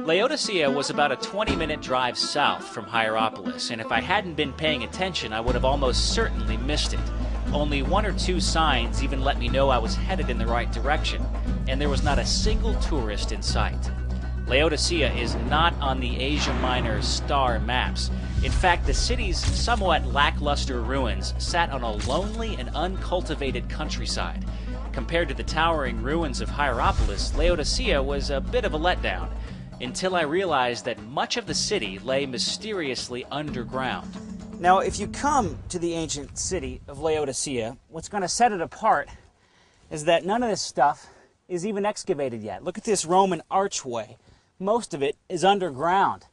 Laodicea was about a 20-minute drive south from Hierapolis, and if I hadn't been paying attention, I would have almost certainly missed it. Only one or two signs even let me know I was headed in the right direction, and there was not a single tourist in sight. Laodicea is not on the Asia Minor star maps. In fact, the city's somewhat lackluster ruins sat on a lonely and uncultivated countryside. Compared to the towering ruins of Hierapolis, Laodicea was a bit of a letdown, until I realized that much of the city lay mysteriously underground. Now, if you come to the ancient city of Laodicea, what's going to set it apart is that none of this stuff is even excavated yet. Look at this Roman archway. Most of it is underground,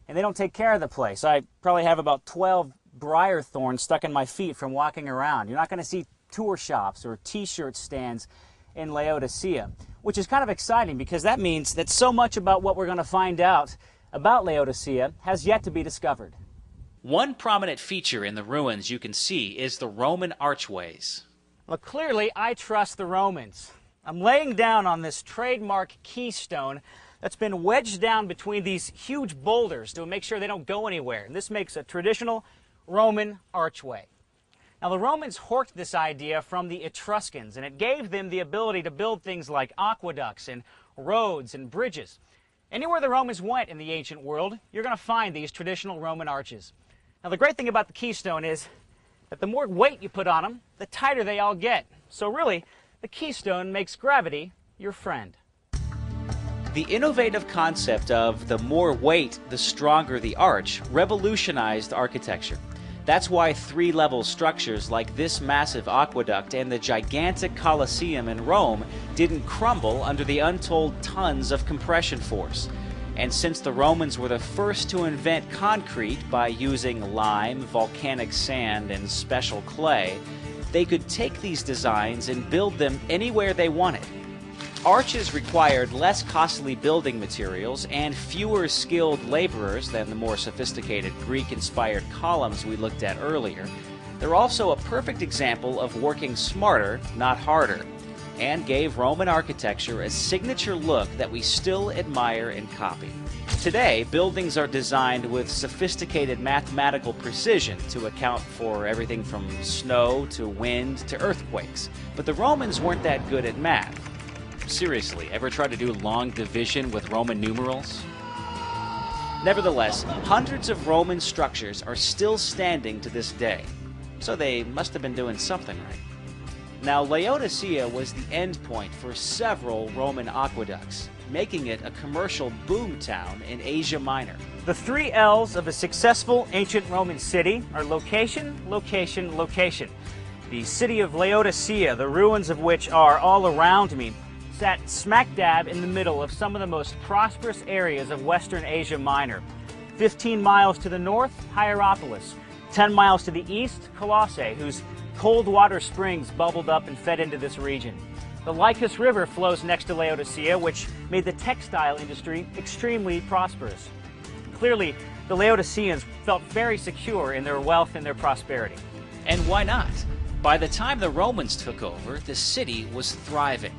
and they don't take care of the place. I probably have about 12 briar thorns stuck in my feet from walking around. You're not going to see tour shops or t-shirt stands in Laodicea, which is kind of exciting because that means that so much about what we're going to find out about Laodicea has yet to be discovered. One prominent feature in the ruins you can see is the Roman archways. Well, clearly I trust the Romans. I'm laying down on this trademark keystone that's been wedged down between these huge boulders to make sure they don't go anywhere. And this makes a traditional Roman archway. Now, the Romans horked this idea from the Etruscans, and it gave them the ability to build things like aqueducts and roads and bridges. Anywhere the Romans went in the ancient world, you're going to find these traditional Roman arches. Now, the great thing about the keystone is that the more weight you put on them, the tighter they all get. So really, the keystone makes gravity your friend. The innovative concept of the more weight, the stronger the arch revolutionized architecture. That's why three-level structures like this massive aqueduct and the gigantic Colosseum in Rome didn't crumble under the untold tons of compression force. And since the Romans were the first to invent concrete by using lime, volcanic sand, and special clay, they could take these designs and build them anywhere they wanted. Arches required less costly building materials and fewer skilled laborers than the more sophisticated Greek-inspired columns we looked at earlier. They're also a perfect example of working smarter, not harder, and gave Roman architecture a signature look that we still admire and copy. Today, buildings are designed with sophisticated mathematical precision to account for everything from snow to wind to earthquakes. But the Romans weren't that good at math. Seriously, ever tried to do long division with Roman numerals? Nevertheless, hundreds of Roman structures are still standing to this day, so they must have been doing something right. Now, Laodicea was the end point for several Roman aqueducts, making it a commercial boom town in Asia Minor. The three L's of a successful ancient Roman city are location, location, location. The city of Laodicea, the ruins of which are all around me, sat smack dab in the middle of some of the most prosperous areas of Western Asia Minor. 15 miles to the north, Hierapolis. 10 miles to the east, Colossae, whose cold water springs bubbled up and fed into this region. The Lycus River flows next to Laodicea, which made the textile industry extremely prosperous. Clearly, the Laodiceans felt very secure in their wealth and their prosperity. And why not? By the time the Romans took over, the city was thriving.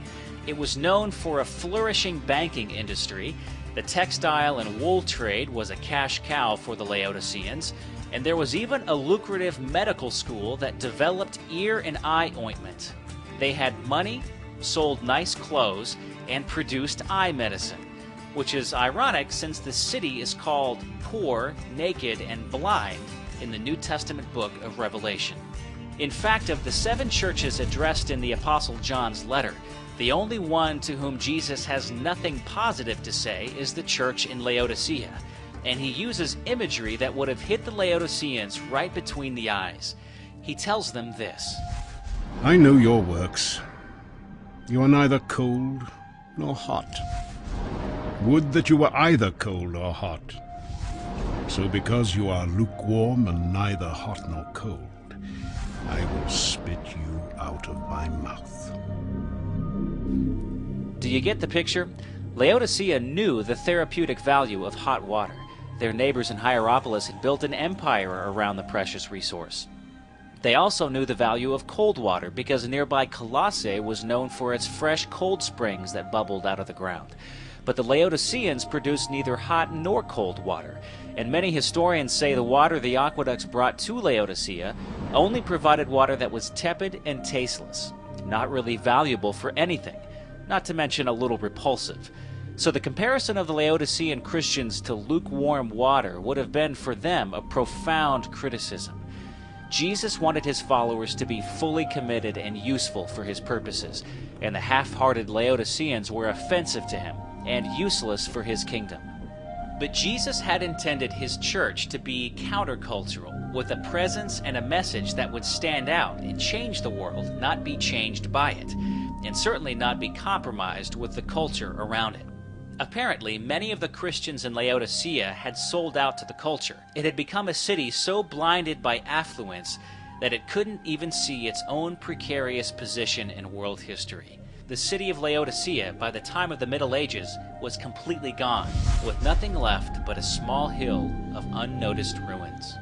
It was known for a flourishing banking industry. The textile and wool trade was a cash cow for the Laodiceans, and there was even a lucrative medical school that developed ear and eye ointment. They had money, sold nice clothes, and produced eye medicine, which is ironic since the city is called poor, naked, and blind in the New Testament book of Revelation. In fact, of the 7 churches addressed in the Apostle John's letter, the only one to whom Jesus has nothing positive to say is the church in Laodicea, and he uses imagery that would have hit the Laodiceans right between the eyes. He tells them this: I know your works. You are neither cold nor hot. Would that you were either cold or hot. So because you are lukewarm and neither hot nor cold, I will spit you out of my mouth. Do you get the picture? Laodicea knew the therapeutic value of hot water. Their neighbors in Hierapolis had built an empire around the precious resource. They also knew the value of cold water because nearby Colossae was known for its fresh cold springs that bubbled out of the ground. But the Laodiceans produced neither hot nor cold water, and many historians say the water the aqueducts brought to Laodicea only provided water that was tepid and tasteless, not really valuable for anything, not to mention a little repulsive. So the comparison of the Laodicean Christians to lukewarm water would have been for them a profound criticism. Jesus wanted his followers to be fully committed and useful for his purposes, and the half-hearted Laodiceans were offensive to him and useless for his kingdom. But Jesus had intended his church to be countercultural, with a presence and a message that would stand out and change the world, not be changed by it, and certainly not be compromised with the culture around it. Apparently, many of the Christians in Laodicea had sold out to the culture. It had become a city so blinded by affluence that it couldn't even see its own precarious position in world history. The city of Laodicea, by the time of the Middle Ages, was completely gone, with nothing left but a small hill of unnoticed ruins.